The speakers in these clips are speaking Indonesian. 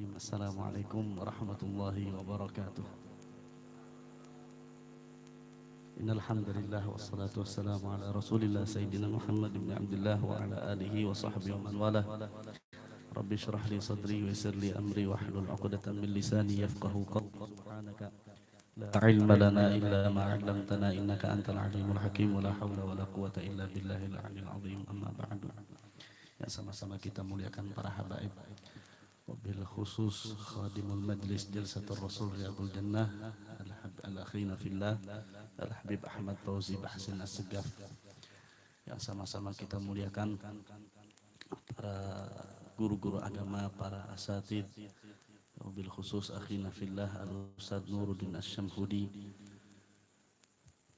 Bismillahirrahmanirrahim. Assalamualaikum warahmatullahi wabarakatuh. Innal hamdalillah wassalatu wassalamu ala Rasulillah Sayyidina Muhammad ibn Abdullah wa ala alihi wa sahbihi wa man walah. Rabbi shrah li sadri wa yassir li amri wahlul 'uqdatam min lisani yafqahu qawli. Subhanaka la ilma lana illa ma 'allamtana innaka antal alimul hakim wa la haula wa la quwwata illa billahil 'aliyyil 'azim. Amma ba'du. Ya, sama-sama kita muliakan para habaib. Wabil khusus khadimul majlis jalsatul rasul riyadul jannah al-akhina fillah al-habib Ahmad Fauzi Bahsin As-Segaf, yang sama-sama kita muliakan para guru-guru agama, para asatid, wabil khusus akhina fillah al-ustadz Nuruddin Asy-Syamhudi,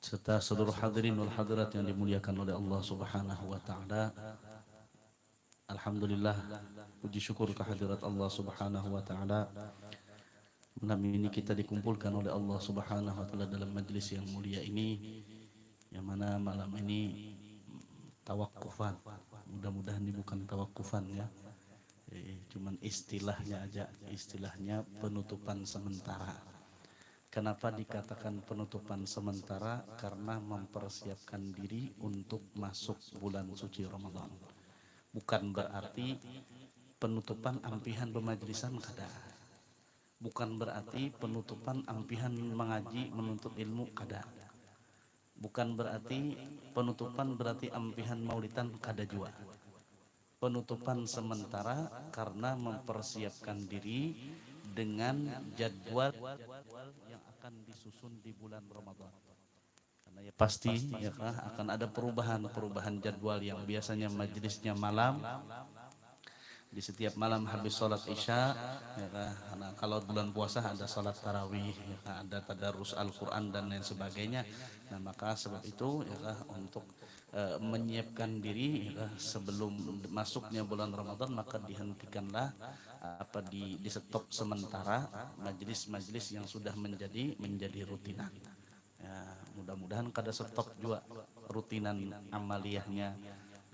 serta seluruh hadirin wal hadirat yang dimuliakan oleh Allah Subhanahu wa taala. Alhamdulillah, puji syukur kehadirat Allah Subhanahu wa taala. Malam ini kita dikumpulkan oleh Allah Subhanahu wa taala dalam majlis yang mulia ini, yang mana malam ini tawakufan. Mudah-mudahan ini bukan tawakufan ya. Cuman istilahnya aja, istilahnya penutupan sementara. Kenapa dikatakan penutupan sementara? Karena mempersiapkan diri untuk masuk bulan suci Ramadan. Bukan berarti penutupan ampihan pemajlisan kada. Bukan berarti penutupan ampihan mengaji menuntut ilmu kada. Bukan berarti penutupan berarti ampihan maulidan kada jua. Penutupan sementara karena mempersiapkan diri dengan jadwal yang akan disusun di bulan Ramadan. Ya pasti ya kah, akan ada perubahan jadwal yang biasanya majelisnya malam, di setiap malam habis sholat isya ya kah. Nah, kalau bulan puasa ada sholat tarawih ya kah, ada tadarus Al-Quran dan lain sebagainya. Nah maka sebab itu ya kah, untuk menyiapkan diri ya kah, sebelum masuknya bulan Ramadan, maka dihentikanlah di stop sementara majelis-majelis yang sudah menjadi rutinan. Ya, mudah-mudahan kada stop juga rutinan amaliyahnya,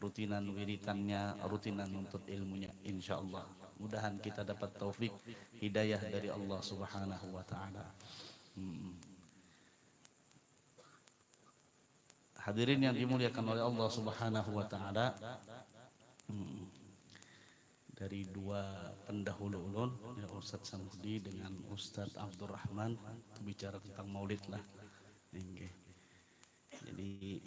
rutinan wiritannya, rutinan nuntut ilmunya, insya Allah. Mudahan kita dapat taufik hidayah dari Allah Subhanahu wa taala. Hadirin yang dimuliakan oleh Allah Subhanahu wa taala, dari dua pendahulu ulun ya, Ustadz Samhudi dengan Ustadz Abdurrahman, bicara tentang maulid lah. Jadi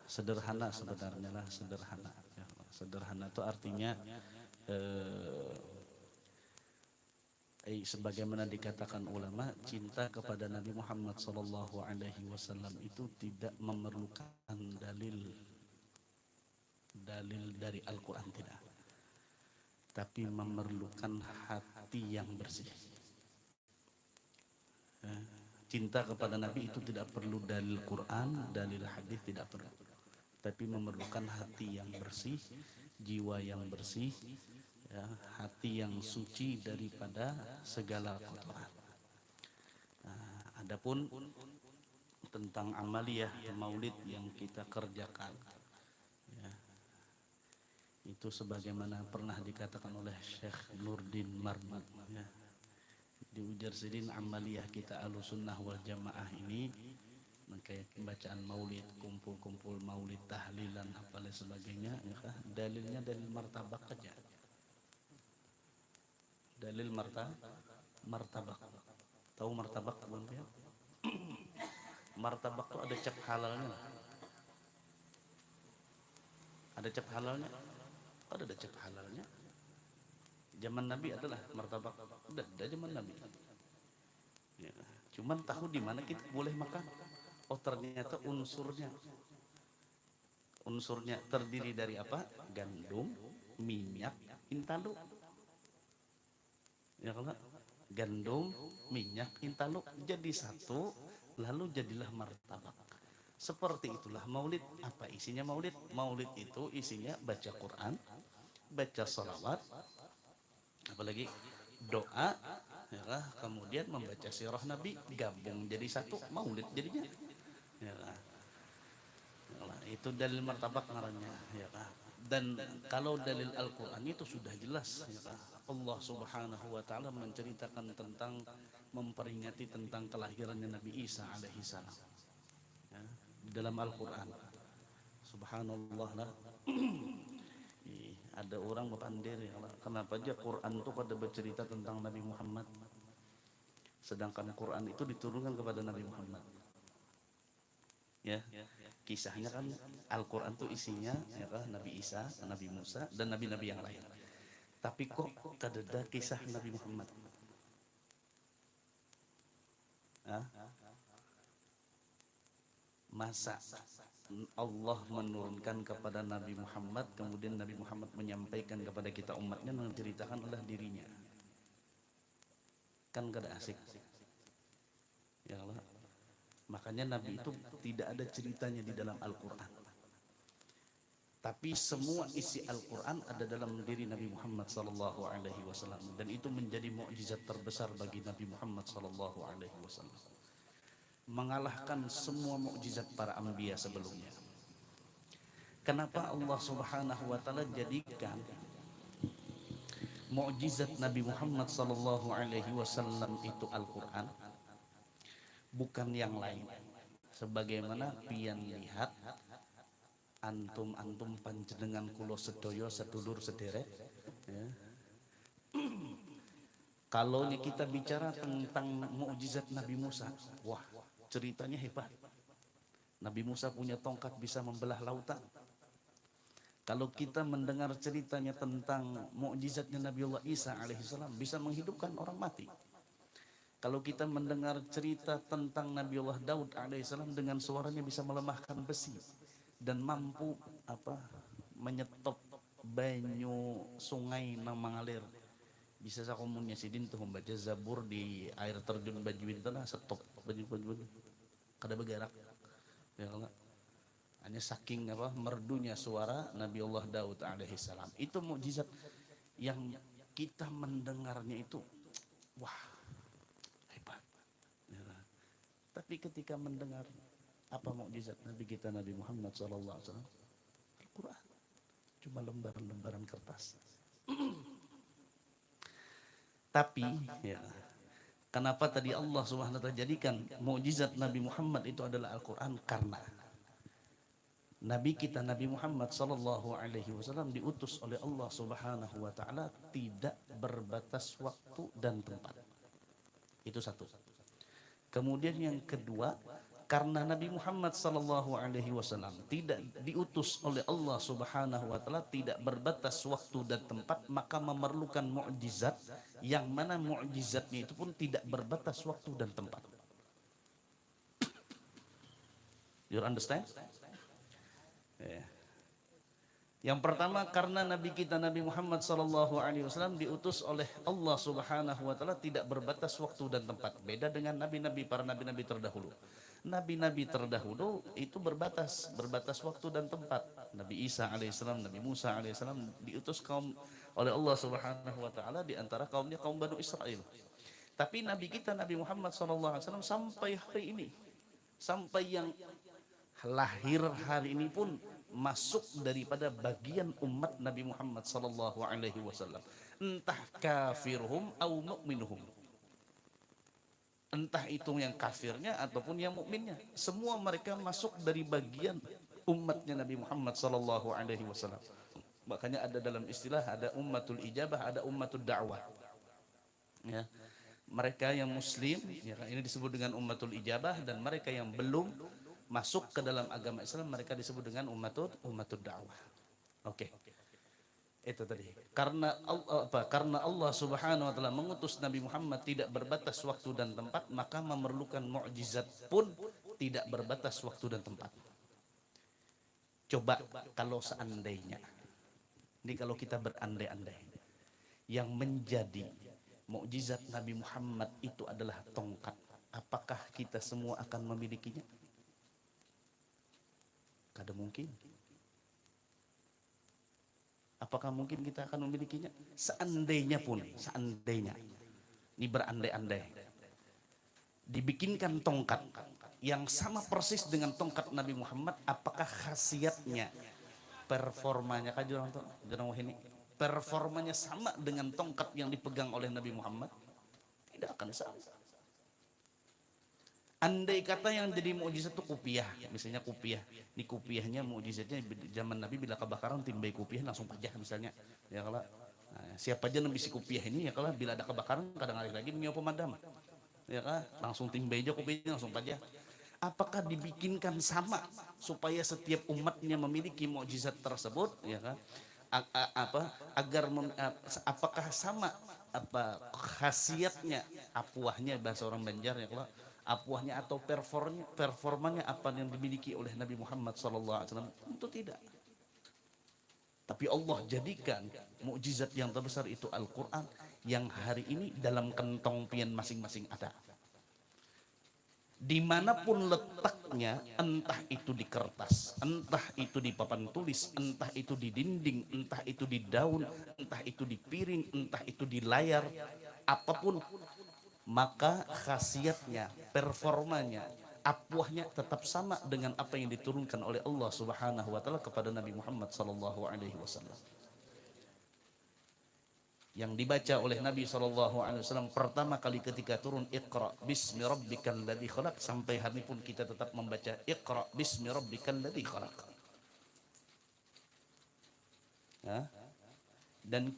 sederhana sebenarnya lah, sederhana ya. Sederhana itu artinya sebagaimana dikatakan ulama, cinta kepada Nabi Muhammad SAW itu tidak memerlukan dalil dari Al-Quran, tidak, tapi memerlukan hati yang bersih. Cinta kepada Nabi itu tidak perlu dalil Quran, dalil hadis, tidak perlu, tapi memerlukan hati yang bersih, jiwa yang bersih ya, hati yang suci daripada segala kotoran. Nah, adapun tentang amaliyah maulid yang kita kerjakan ya, itu sebagaimana pernah dikatakan oleh Syekh Nurdin Marmad ya, di Ujar Sidin, amaliyah kita Ahlussunnah wal Jamaah ini kayak pembacaan maulid, kumpul-kumpul maulid, tahlilan apalah sebagainya ya kah? Dalilnya dalil martabak aja. Dalil martabak. Tahu martabak belum ya? Martabak tuh ada cap halalnya lah. Ada cap halalnya? Ada cap halalnya. Zaman Nabi adalah martabak. Udah zaman Nabi. Ya. Cuman tahu di mana kita boleh makan? Oh ternyata unsurnya terdiri dari apa? Gandum, minyak, intalu. Ya kan? Gandum, minyak, intalu jadi satu, lalu jadilah martabak. Seperti itulah maulid. Apa isinya maulid? Maulid itu isinya baca Quran, baca sholawat, apalagi doa ya, kemudian membaca sirah Nabi, gabung jadi satu, maulid jadinya ya, itu dalil martabak ngarannya ya. Dan kalau dalil Al-Quran itu sudah jelas ya, Allah Subhanahu wa Ta'ala menceritakan tentang memperingati tentang kelahirannya Nabi Isa alaihi salam ya, di dalam Al-Quran. Subhanallah lah. Ada orang berpandir ya, kenapa aja Quran itu pada bercerita tentang Nabi Muhammad, sedangkan Quran itu diturunkan kepada Nabi Muhammad ya. Kisahnya kan Al-Quran itu isinya ya kan, Nabi Isa, Nabi Musa, dan nabi-nabi yang lain. Tapi kok ada kisah Nabi Muhammad? Hah? Masa Allah menurunkan kepada Nabi Muhammad, kemudian Nabi Muhammad menyampaikan kepada kita umatnya, menceritakan adalah dirinya? Kan kada asik ya Allah. Makanya Nabi itu tidak ada ceritanya di dalam Al-Quran, tapi semua isi Al-Quran ada dalam diri Nabi Muhammad sallallahu alaihi wasallam, dan itu menjadi mukjizat terbesar bagi Nabi Muhammad sallallahu alaihi wasallam, mengalahkan semua mukjizat para anbiya sebelumnya. Kenapa Allah Subhanahu wa Ta'ala jadikan mukjizat Nabi Muhammad sallallahu alaihi wasallam itu Al-Quran, bukan yang lain? Sebagaimana pian lihat antum panjenengan kulo sedoyo sedulur sederek ya. Kalau kita bicara tentang mukjizat Nabi Musa, wah ceritanya hebat. Nabi Musa punya tongkat bisa membelah lautan. Kalau kita mendengar ceritanya tentang mukjizatnya Nabiullah Isa alaihissalam, bisa menghidupkan orang mati. Kalau kita mendengar cerita tentang Nabiullah Daud alaihissalam, dengan suaranya bisa melemahkan besi dan mampu menyetop banyu sungai nang mengalir. Bisa sakomunnya sidin tuh membaca Zabur di air terjun Bajuin tanah stop baju kada bergerak ya enggak. Hanya saking merdunya suara Nabiullah Daud alaihissalam. Itu mukjizat yang kita mendengarnya itu wah hebat ya. Tapi ketika mendengar apa mukjizat Nabi kita Nabi Muhammad sallallahu alaihi wasallam, Al-Quran cuma lembaran-lembaran kertas. Tapi ya, kenapa tadi Allah Subhanahu wa Ta'ala jadikan mukjizat Nabi Muhammad itu adalah Al-Quran? Karena Nabi kita Nabi Muhammad sallallahu alaihi wasallam diutus oleh Allah Subhanahu wa Ta'ala tidak berbatas waktu dan tempat. Itu satu. Kemudian yang kedua, karena Nabi Muhammad sallallahu alaihi wasallam tidak diutus oleh Allah Subhanahu wa Ta'ala, tidak berbatas waktu dan tempat, maka memerlukan mukjizat yang mana mukjizatnya itu pun tidak berbatas waktu dan tempat. You understand? Yang pertama, karena Nabi kita Nabi Muhammad sallallahu alaihi wasallam diutus oleh Allah Subhanahu wa Ta'ala tidak berbatas waktu dan tempat. Beda dengan nabi-nabi, para nabi-nabi terdahulu. Nabi-nabi terdahulu itu berbatas waktu dan tempat. Nabi Isa alaihissalam, Nabi Musa alaihissalam diutus oleh Allah Subhanahu wa Ta'ala di antara kaumnya kaum Banu Israel. Tapi Nabi kita Nabi Muhammad sallallahu alaihi wasallam sampai hari ini, sampai yang lahir hari ini pun masuk daripada bagian umat Nabi Muhammad sallallahu alaihi wasallam, entah kafirhum au mu'minuhum, entah itu yang kafirnya ataupun yang mukminnya, semua mereka masuk dari bagian umatnya Nabi Muhammad sallallahu alaihi wasallam. Makanya ada dalam istilah, ada ummatul ijabah, ada ummatul da'wah ya. Mereka yang muslim ya, ini disebut dengan ummatul ijabah, dan mereka yang belum masuk ke dalam agama Islam, mereka disebut dengan ummatul da'wah. Oke. Itu tadi. Karena Allah Subhanahu wa Ta'ala mengutus Nabi Muhammad tidak berbatas waktu dan tempat, maka memerlukan mukjizat pun tidak berbatas waktu dan tempat. Coba kalau seandainya, ini kalau kita berandai-andai, yang menjadi mukjizat Nabi Muhammad itu adalah tongkat, apakah kita semua akan memilikinya? Kada mungkin. Apakah mungkin kita akan memilikinya? Seandainya pun, seandainya, ini berandai-andai, dibikinkan tongkat yang sama persis dengan tongkat Nabi Muhammad, apakah khasiatnya performanya kan jurang tuh jurang ini performanya sama dengan tongkat yang dipegang oleh Nabi Muhammad? Tidak akan sama. Andai kata yang jadi mukjizat itu kupiah, misalnya kupiah, ini kupiahnya mukjizatnya zaman Nabi bila kebakaran timbai kupiah langsung pajah misalnya, ya kalau siapa aja yang bisi kupiah ini ya kalau bila ada kebakaran kadang hari lagi mio pemadam, ya kan langsung timbai aja kupiahnya langsung pajah. Apakah dibikinkan sama supaya setiap umatnya memiliki mukjizat tersebut, ya kan? Apa agar apakah sama apa khasiatnya apuahnya bahasa orang Banjar ya kalau apuahnya atau performanya apa yang dimiliki oleh Nabi Muhammad SAW? Tentu tidak. Tapi Allah jadikan mukjizat yang terbesar itu Al-Quran yang hari ini dalam kantong pian masing-masing ada. Dimanapun letaknya, entah itu di kertas, entah itu di papan tulis, entah itu di dinding, entah itu di daun, entah itu di piring, entah itu di layar, apapun, maka khasiatnya, performanya, apuahnya tetap sama dengan apa yang diturunkan oleh Allah Subhanahu wa taala kepada Nabi Muhammad sallallahu alaihi wasallam. Yang dibaca oleh Nabi SAW pertama kali ketika turun Iqra bismi rabbikal ladzi khalaq, sampai hari pun kita tetap membaca Iqra bismi rabbikal ladzi khalaq. Ya. Dan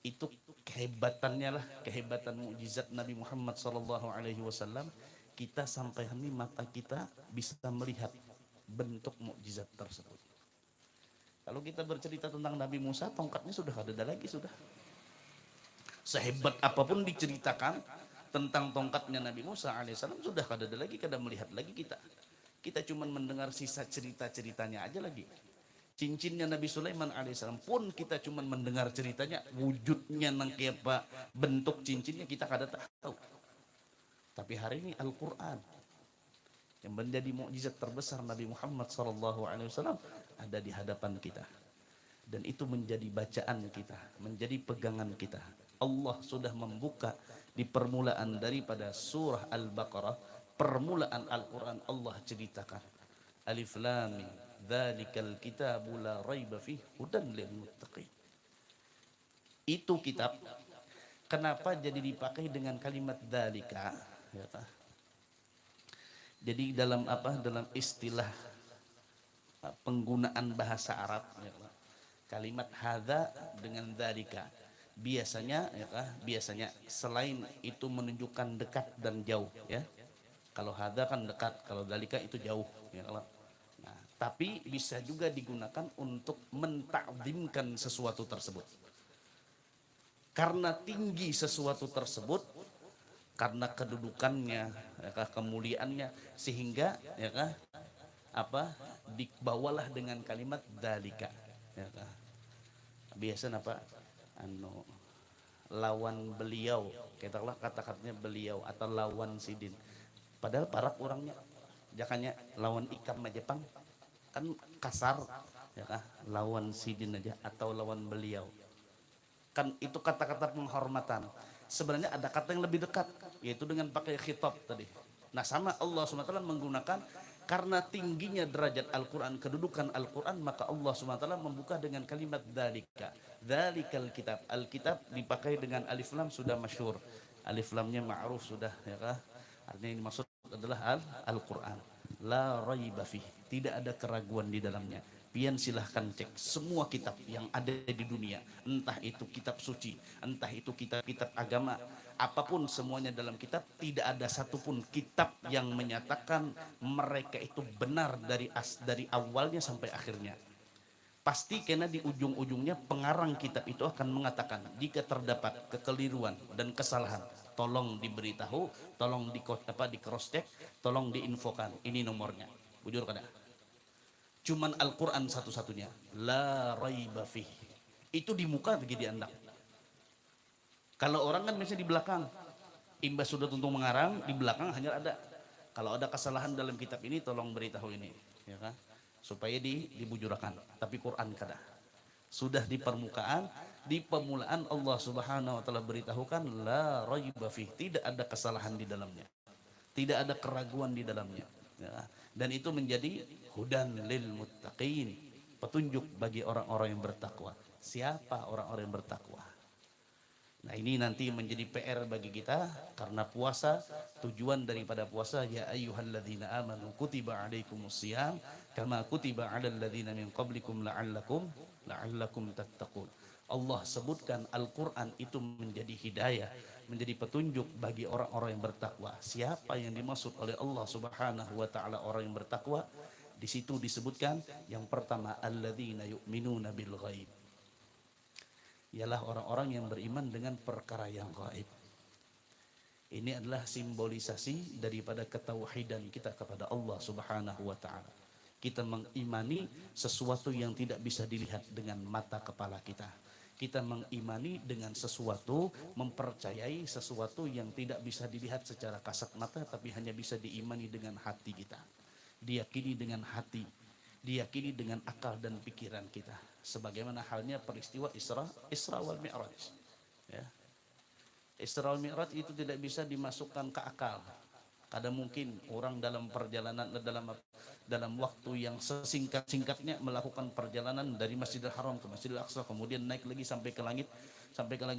itu kehebatannya lah, kehebatan mukjizat Nabi Muhammad SAW, kita sampai hari ini mata kita bisa melihat bentuk mukjizat tersebut. Kalau kita bercerita tentang Nabi Musa, tongkatnya sudah ada lagi sudah. Sehebat apapun diceritakan tentang tongkatnya Nabi Musa alaihissalam sudah ada lagi, kada melihat lagi kita. Kita cuma mendengar sisa cerita-ceritanya aja lagi. Cincinnya Nabi Sulaiman alaihissalam pun kita cuma mendengar ceritanya, wujudnya nang apa bentuk cincinnya kita kada tahu. Tapi hari ini Al-Quran yang menjadi mukjizat terbesar Nabi Muhammad SAW ada di hadapan kita, dan itu menjadi bacaan kita, menjadi pegangan kita. Allah sudah membuka di permulaan daripada surah Al-Baqarah, permulaan Al-Quran Allah ceritakan Alif Lam Mim dzalikal kitabu la raiba fihi hudan lil muttaqin. Itu kitab, kenapa jadi dipakai dengan kalimat dzalika, ya ta? Jadi dalam apa, dalam istilah penggunaan bahasa Arab, ya, kalimat hadza dengan dzalika biasanya, ya, biasanya selain itu menunjukkan dekat dan jauh, ya. Kalau hadza kan dekat, kalau dzalika itu jauh, ya. Nah, tapi bisa juga digunakan untuk mentakzimkan sesuatu tersebut. Karena tinggi sesuatu tersebut, karena kedudukannya, ya, kemuliaannya, sehingga ya apa dibawalah dengan kalimat dalika, ya, biasa apa lawan beliau, katakanlah kata-katanya beliau atau lawan sidin, padahal parak orangnya jakanya lawan ikam Jepang kan kasar, ya lawan sidin aja atau lawan beliau kan itu kata-kata penghormatan. Sebenarnya ada kata yang lebih dekat, yaitu dengan pakai khitab tadi. Nah sama Allah SWT menggunakan, karena tingginya derajat Al-Quran, kedudukan Al-Quran, maka Allah SWT membuka dengan kalimat dzalika, dzalikal kitab. Al-kitab dipakai dengan alif lam sudah masyhur, alif lamnya ma'ruf sudah, ya kah? Artinya yang dimaksud adalah Al-Quran, la raiba fih, tidak ada keraguan di dalamnya. Pian silahkan cek semua kitab yang ada di dunia, entah itu kitab suci, entah itu kitab-kitab agama, apapun semuanya dalam kitab, tidak ada satupun kitab yang menyatakan mereka itu benar dari awalnya sampai akhirnya. Pasti karena di ujung-ujungnya pengarang kitab itu akan mengatakan jika terdapat kekeliruan dan kesalahan, tolong diberitahu, tolong di cross check, tolong diinfokan, ini nomornya. Bujur kada? Cuman Al-Quran satu-satunya la raiba fih, itu di muka begitu anda. Kalau orang kan biasanya di belakang, imbas sudah tuntung mengarang, di belakang hanya ada, kalau ada kesalahan dalam kitab ini tolong beritahu ini, ya kan, supaya dibujurakan. Tapi Quran kada, sudah di permukaan, di permulaan Allah Subhanahu wa taala beritahukan la raiba fih, tidak ada kesalahan di dalamnya, tidak ada keraguan di dalamnya, ya. Dan itu menjadi hudan lil muttaqin, petunjuk bagi orang-orang yang bertakwa. Siapa orang-orang yang bertakwa? Nah, ini nanti menjadi PR bagi kita, karena puasa, tujuan daripada puasa, ya ayyuhalladzina amanu kutiba alaikumusiyam kama kutiba alal ladzina min qablikum la'allakum tattaqun. Allah sebutkan Al-Qur'an itu menjadi hidayah, menjadi petunjuk bagi orang-orang yang bertakwa. Siapa yang dimaksud oleh Allah Subhanahu wa taala orang yang bertakwa? Di situ disebutkan yang pertama, alladzina yu'minuna bil ghaib, ialah orang-orang yang beriman dengan perkara yang gaib. Ini adalah simbolisasi daripada ketauhidan kita kepada Allah Subhanahu wa taala. Kita mengimani sesuatu yang tidak bisa dilihat dengan mata kepala kita. Kita mengimani dengan sesuatu, mempercayai sesuatu yang tidak bisa dilihat secara kasat mata, tapi hanya bisa diimani dengan hati kita. Diyakini dengan hati, diyakini dengan akal dan pikiran kita, sebagaimana halnya peristiwa Isra wal Mi'raj, ya. Isra wal Mi'raj itu tidak bisa dimasukkan ke akal. Kadang mungkin orang dalam perjalanan dalam waktu yang sesingkat-singkatnya melakukan perjalanan dari Masjidil Haram ke Masjidil Aqsa, kemudian naik lagi sampai ke langit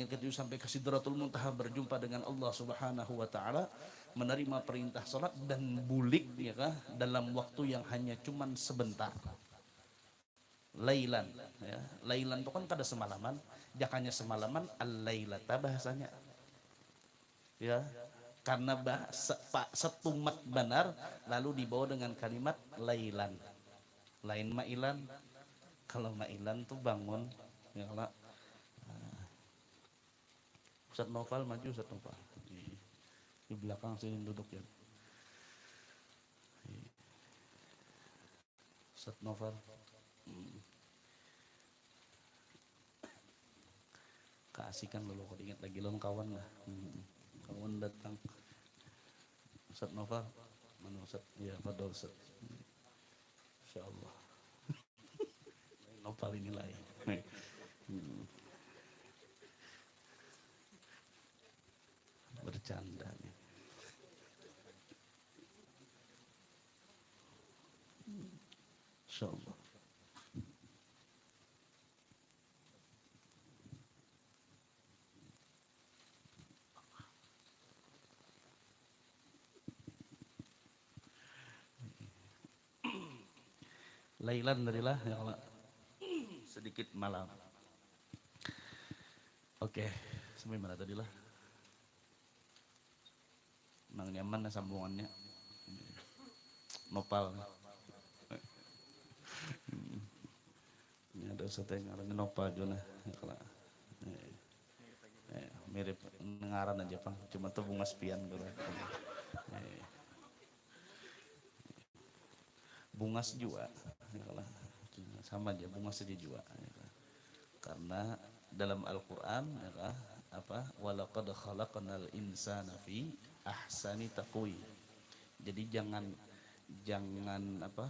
ketujuh, sampai ke Sidratul Muntaha, berjumpa dengan Allah Subhanahu wa taala, menerima perintah salat dan bulik, ya kah, dalam waktu yang hanya cuman sebentar. Lailan, ya. Lailan itu kan kada semalaman, jakanya semalaman, al-lailata bahasanya. Ya, karena setumat benar lalu dibawa dengan kalimat lailan. Lain mailan. Kalau mailan tuh bangun, ya kalau Ustaz Noval maju, Ustaz Noval di belakang sini duduk ya. Ustaz Noval, keasikan lo kalau ingat lagi lo kawan lah. Kawan datang, Ustaz Noval, mana Ustaz? Ya, pada Ustaz. Insyaallah. Noval ini lah ya. Bercanda nih. Insyaallah. Lailan darilah ya Allah, sedikit malam. Oke, sampai mana tadi lah? Nang nyaman sambungannya. Nopal. Ini ada satu yang ngarannya Nopal Jona. Mirip ngaran aja Pang, cuma tuh bunga spian gitu. Bungas juga, sama aja bungas saja juga. Karena dalam Al-Quran, apa? Walaqad khalaqnal insana fi ahsani taqwim. Jadi jangan apa?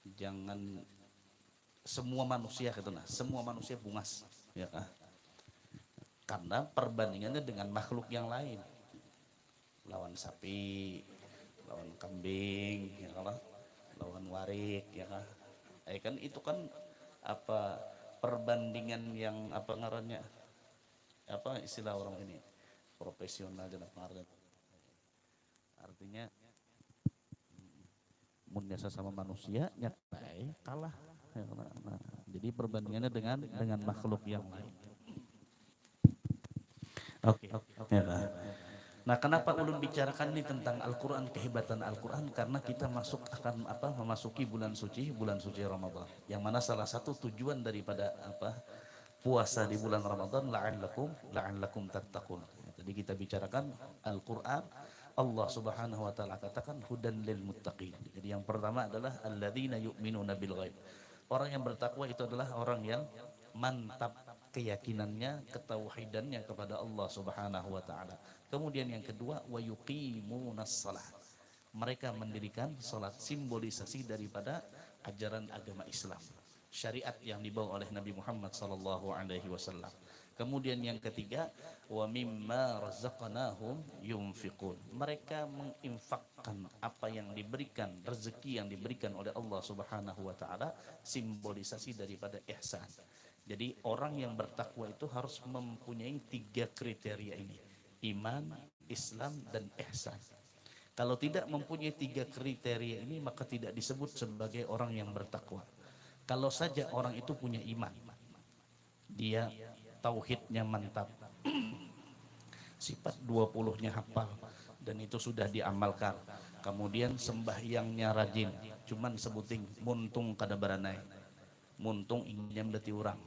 Jangan semua manusia gitu nah, semua manusia bungas, ya kan? Karena perbandingannya dengan makhluk yang lain, lawan sapi, lawan kambing, ya kan? Lawan warik, ya kan? Kan itu kan apa perbandingan yang apa ngarannya, apa istilah orang ini profesional dan apa artinya mun biasa sama manusia nyatai kalah, ya kan? Nah, jadi perbandingannya dengan makhluk yang lain. Oke. Ya kan? Nah, kenapa ulun bicarakan ini tentang Al-Quran, kehebatan Al-Quran? Karena kita akan memasuki bulan suci Ramadan, yang mana salah satu tujuan daripada puasa di bulan Ramadan, la'allakum tattaqun. Jadi kita bicarakan Al-Quran. Allah Subhanahu wa taala katakan hudan lil muttaqin. Jadi yang pertama adalah alladzina yu'minuna bil ghaib. Orang yang bertakwa itu adalah orang yang mantap keyakinannya, ketauhidannya kepada Allah Subhanahu wa taala. Kemudian yang kedua, wa yuqimunas shalah. Mereka mendirikan salat, simbolisasi daripada ajaran agama Islam. syariat yang dibawa oleh Nabi Muhammad sallallahu alaihi wasallam. Kemudian yang ketiga, wa mimma razaqnahum yunfiqun. Mereka menginfakkan apa yang diberikan, rezeki yang diberikan oleh Allah Subhanahu wa taala, simbolisasi daripada ihsan. Jadi orang yang bertakwa itu harus mempunyai tiga kriteria ini: iman, Islam, dan ihsan. Kalau tidak mempunyai tiga kriteria ini, maka tidak disebut sebagai orang yang bertakwa. Kalau saja orang itu punya iman, dia tauhidnya mantap, sifat 20-nya hafal, dan itu sudah diamalkan. Kemudian sembahyangnya rajin, cuman sebuting muntung kada beranai, muntung ingin berarti orang.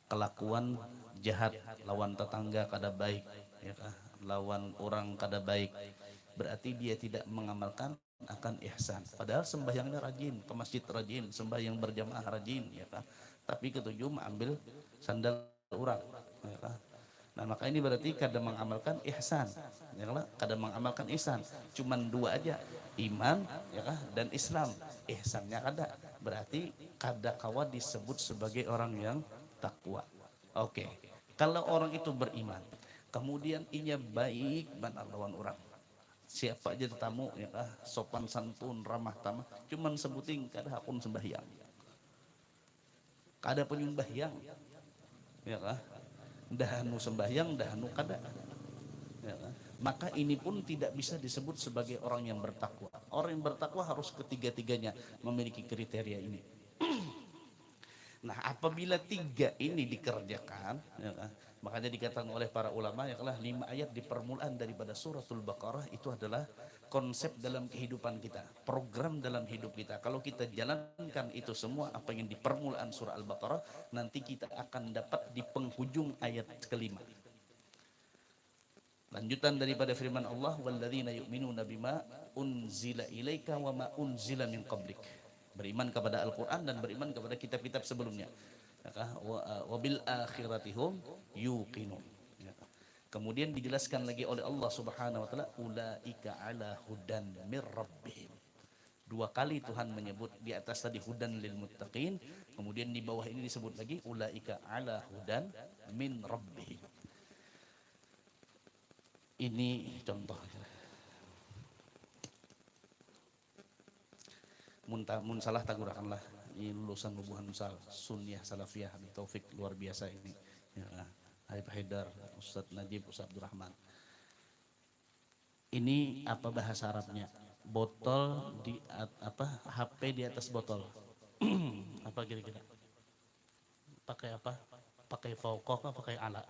Kelakuan jahat, lawan tetangga kada baik, ya kah? Lawan orang kada baik, berarti dia tidak mengamalkan akan ihsan. Padahal sembahyangnya rajin, ke masjid rajin, sembahyang berjamaah rajin, ya kah? Tapi ketujuh mengambil sandal orang, ya kah? Nah maka ini berarti kada mengamalkan ihsan, ya kah? Kada mengamalkan ihsan. Cuman dua aja, iman, ya kah? Dan Islam. Ihsannya kada, berarti kada kawa disebut sebagai orang yang takwa. Oke, kalau orang itu beriman, kemudian inya baik benar lawan orang, siapa aja tetamu, ya kah? Sopan santun, ramah tamah, cuman sebuting kada hakun sembahyang, kada penyembahyang, ya kah? Dahanu sembahyang, dahanu kada, ya kah? Maka ini pun tidak bisa disebut sebagai orang yang bertakwa. Orang yang bertakwa harus ketiga-tiganya memiliki kriteria ini. Nah, apabila tiga ini dikerjakan, ya kan, makanya dikatakan oleh para ulama, ya kan, 5 ayat di permulaan daripada suratul Baqarah itu adalah konsep dalam kehidupan kita, program dalam hidup kita. Kalau kita jalankan itu semua apa yang di permulaan surah Al-Baqarah, nanti kita akan dapat di penghujung ayat kelima. Lanjutan daripada firman Allah, walladzina yu'minuna bima unzila ilaika wa ma unzila min qablik. Beriman kepada Al-Quran dan beriman kepada kitab-kitab sebelumnya. Wa bil akhiratihum yuqinun. Kemudian dijelaskan lagi oleh Allah Subhanahu wa taala, ulaika ala hudan mir rabbihim. Dua kali Tuhan menyebut, di atas tadi hudan lil muttaqin, kemudian di bawah ini disebut lagi ulaika ala hudan min rabbihim. Ini contoh. Mun salah tagurakanlah, ini lulusan hubungan sal sunnah salafiyah Taufik, luar biasa ini, ya, Habib Haidar, Ustadz Najib, Ustadz Abdurrahman. Ini apa bahasa Arabnya? Botol di apa, HP di atas botol. Apa kira-kira? Pakai apa? Pakai fauqah apa pakai ala?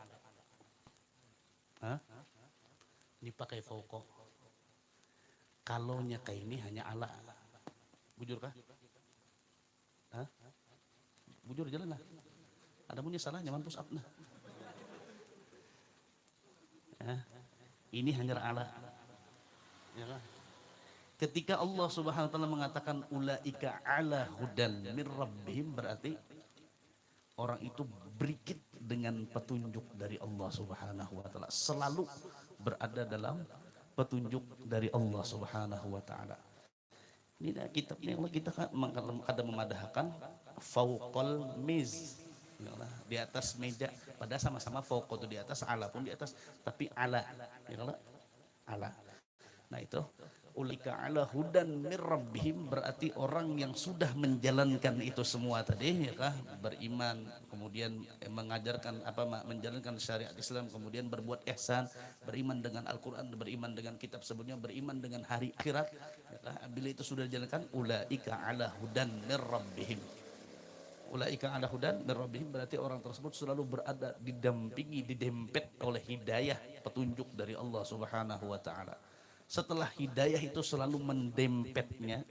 Hah? Ini pakai fauqah. Kalaunya kayak ini hanya ala. Bujur kah? Hah? Bujur jalan lah. Ada punya salah nyaman push up nah. Ini hanya ala. Ya kan? Ketika Allah Subhanahu wa taala mengatakan ulaika ala hudan mir rabbihim, berarti orang itu berikit dengan petunjuk dari Allah Subhanahu wa taala, selalu berada dalam petunjuk dari Allah Subhanahu wa taala. Ini kitabnya Allah kita kadang memadahkan fauqal miz, di atas meja, padahal sama-sama fauq itu di atas, ala pun di atas, tapi ala, ya ala. Nah itu ulika ala hudan mir rabbihim, berarti orang yang sudah menjalankan itu semua tadi, ya kah, beriman, kemudian mengajarkan apa, menjalankan syariat Islam, kemudian berbuat ihsan, beriman dengan Al-Quran, beriman dengan kitab sebelumnya, beriman dengan hari akhirat, ya kah, bila itu sudah dijalankan, ulaika ala hudan mir rabbihim. Ulaika ala hudan mir rabbihim, berarti orang tersebut selalu berada didampingi, didempet oleh hidayah, petunjuk dari Allah Subhanahu wa taala. Setelah hidayah itu selalu mendempetnya,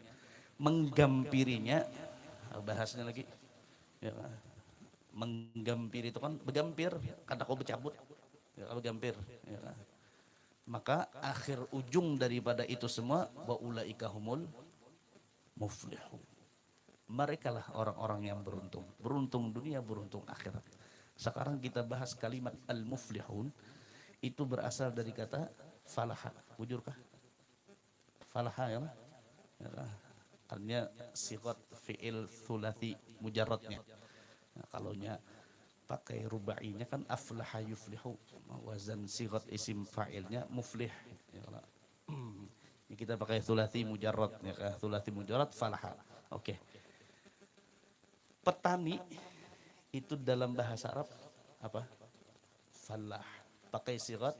menggampirinya, bahasnya lagi, ya, menggampiri itu kan begampir, kada kau bercabut, ya, begampir, ya. Maka akhir ujung daripada itu semua, wa ulaika humul muflihun. Mereka lah orang-orang yang beruntung, beruntung dunia, beruntung akhirat. Sekarang kita bahas kalimat al-muflihun, itu berasal dari kata falaha. Bujurkah? Falaha, ya, artinya siqat fi'il thulathi mujarradnya. Nah, kalaunya pakai rubainya kan aflaha yuflihu, wazan sigat isim fa'ilnya muflih. Ya, kalau ini kita pakai thulathi mujarrad, ya, thulathi mujarrad falaha. Oke. Petani itu dalam bahasa Arab apa? Falah. Pakai sigat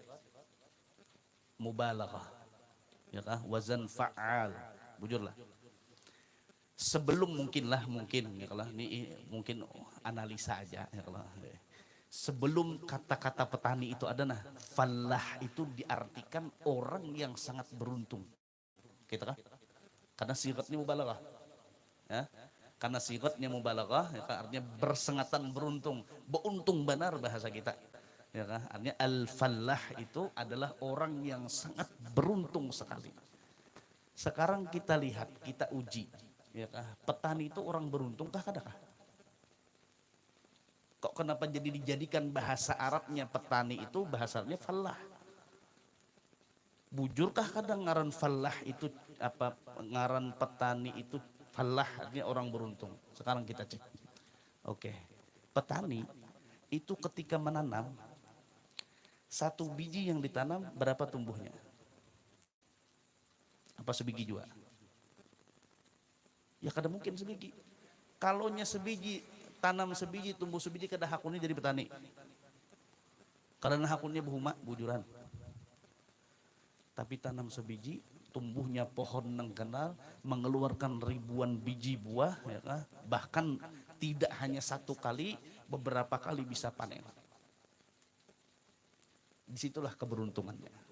mubalaghah. Ya kan? Wazan fa'al. Bujurlah. Sebelum mungkin ya kalau ini mungkin analisa aja ya kalau sebelum kata-kata petani itu ada, nah falah itu diartikan orang yang sangat beruntung, gitu kan? Karena sigatnya mubalaghah, ya, karena sigatnya mubalaghah ya kan? Artinya bersengatan beruntung benar bahasa kita, ya kan? Artinya al-falah itu adalah orang yang sangat beruntung sekali. Sekarang kita lihat, kita uji, ya kah? Petani itu orang beruntungkah kadakah? Kok kenapa jadi dijadikan bahasa Arabnya petani itu bahasa Arabnya falah? Bujurkah kadang ngaran falah itu apa, ngaran petani itu falah artinya orang beruntung? Sekarang kita cek. Oke. Petani itu ketika menanam satu biji yang ditanam berapa tumbuhnya? Apa sebiji juga? Ya kada mungkin sebiji. Kalaunya sebiji, tanam sebiji, tumbuh sebiji, kada hakunnya jadi petani. Karena hakunnya buhuma, bujuran. Tapi tanam sebiji, tumbuhnya pohon nang kenal, mengeluarkan ribuan biji buah, ya kan? Bahkan tidak hanya satu kali, beberapa kali bisa panen. Disitulah keberuntungannya.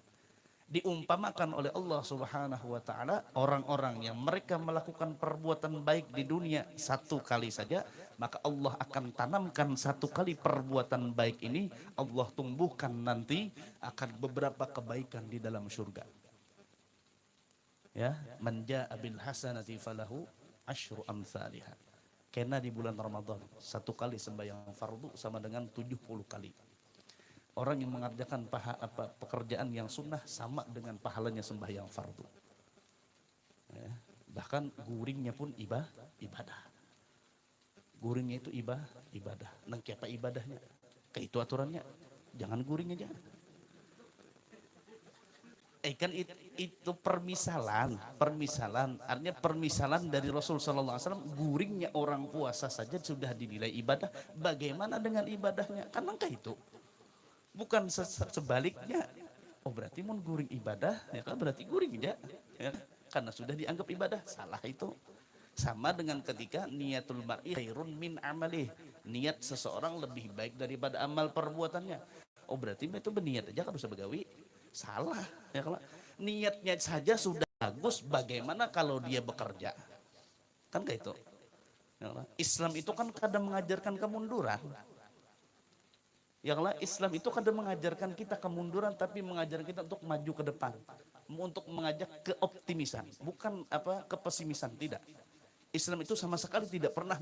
Diumpamakan oleh Allah Subhanahu wa ta'ala orang-orang yang mereka melakukan perbuatan baik di dunia satu kali saja, maka Allah akan tanamkan satu kali perbuatan baik ini, Allah tumbuhkan nanti akan beberapa kebaikan di dalam surga. Ya, man jaa bil hasanati falahu asyru amsalihha. Karena di bulan Ramadan satu kali sembahyang fardu sama dengan 70 kali. Orang yang mengerjakan pekerjaan yang sunnah sama dengan pahalanya sembahyang fardu. Ya, bahkan guringnya pun ibadah. Guringnya itu ibadah. Nang apa ibadahnya? Kayak itu aturannya. Jangan guring aja. Kan itu permisalan. Artinya permisalan dari Rasul Sallallahu Alaihi Wasallam. Guringnya orang puasa saja sudah dinilai ibadah. Bagaimana dengan ibadahnya? Kan nangka itu. Bukan sebaliknya. Oh berarti mau guring ibadah, ya kan berarti guring aja, ya, karena sudah dianggap ibadah. Salah itu. Sama dengan ketika niatul mar'i khairun min amalih, niat seseorang lebih baik daripada amal perbuatannya. Oh berarti itu berniat aja kan usah begawi. Salah, ya kalau niatnya saja sudah bagus, bagaimana kalau dia bekerja? Kan kayak itu. Ya, Islam itu kan kadang mengajarkan kemunduran. Ya Allah, Islam itu kadang mengajarkan kita kemunduran, tapi mengajarkan kita untuk maju ke depan, untuk mengajak keoptimisan, bukan kepesimisan, tidak. Islam itu sama sekali tidak pernah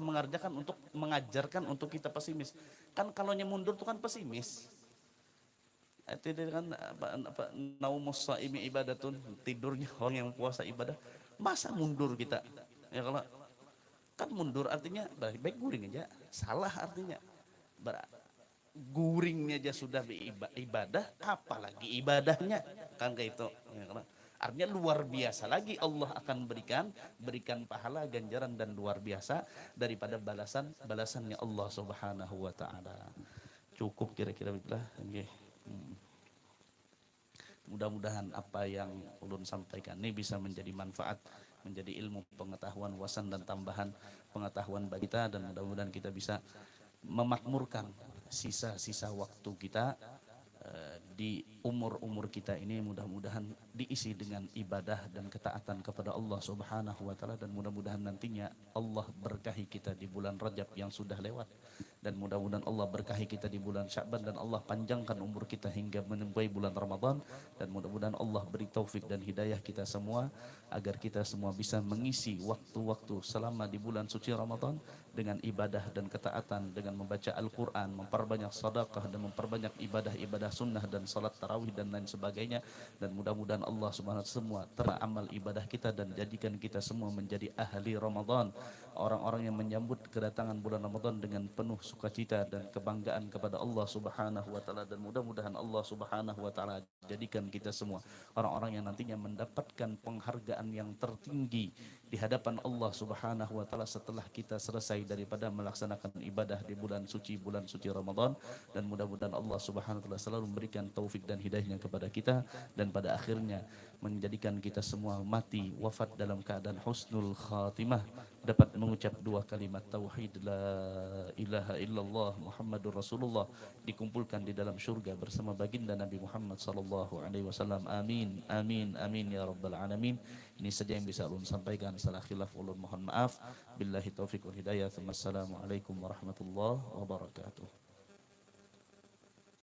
mengajarkan untuk kita pesimis. Kan kalau mundur itu kan pesimis. Itu kan naumus shaimi ibadatun, tidurnya orang yang puasa ibadah. Masa mundur kita? Ya kalau kan mundur artinya baik guring aja, salah artinya. Guringnya aja sudah ibadah, apalagi ibadahnya, kan kayak itu. Artinya luar biasa lagi Allah akan berikan pahala, ganjaran dan luar biasa daripada balasannya Allah Subhanahu wa ta'ala. Cukup kira-kira itulah. Mudah-mudahan apa yang ulun sampaikan ini bisa menjadi manfaat, menjadi ilmu pengetahuan, wawasan dan tambahan pengetahuan bagi kita, dan mudah-mudahan kita bisa memakmurkan sisa-sisa waktu kita di umur-umur kita ini, mudah-mudahan diisi dengan ibadah dan ketaatan kepada Allah Subhanahu wa ta'ala, dan mudah-mudahan nantinya Allah berkahi kita di bulan Rajab yang sudah lewat, dan mudah-mudahan Allah berkahi kita di bulan Sya'ban, dan Allah panjangkan umur kita hingga menemui bulan Ramadan, dan mudah-mudahan Allah beri taufik dan hidayah kita semua agar kita semua bisa mengisi waktu-waktu selama di bulan suci Ramadan dengan ibadah dan ketaatan, dengan membaca Al-Quran, memperbanyak sedekah dan memperbanyak ibadah-ibadah sunnah dan salat tarawih tarawih dan lain sebagainya. Dan mudah-mudahan Allah Subhanahu wa taala semua teramal ibadah kita dan jadikan kita semua menjadi ahli Ramadan, orang-orang yang menyambut kedatangan bulan Ramadan dengan penuh sukacita dan kebanggaan kepada Allah Subhanahu wa taala. Dan mudah-mudahan Allah Subhanahu wa taala jadikan kita semua orang-orang yang nantinya mendapatkan penghargaan yang tertinggi di hadapan Allah Subhanahu wa taala setelah kita selesai daripada melaksanakan ibadah di bulan suci Ramadan. Dan mudah-mudahan Allah Subhanahu wa taala selalu memberikan taufik dan hidayahnya kepada kita, dan pada akhirnya menjadikan kita semua mati wafat dalam keadaan husnul khatimah, dapat mengucap dua kalimat tauhid la ilaha illallah Muhammadur Rasulullah, dikumpulkan di dalam syurga bersama baginda Nabi Muhammad sallallahu alaihi wasallam. Amin amin amin ya rabbal alamin. Ini saja yang bisa ulun sampaikan, salah khilaf ulun mohon maaf. Billahi taufiq wal hidayah. Assalamualaikum warahmatullahi wabarakatuh.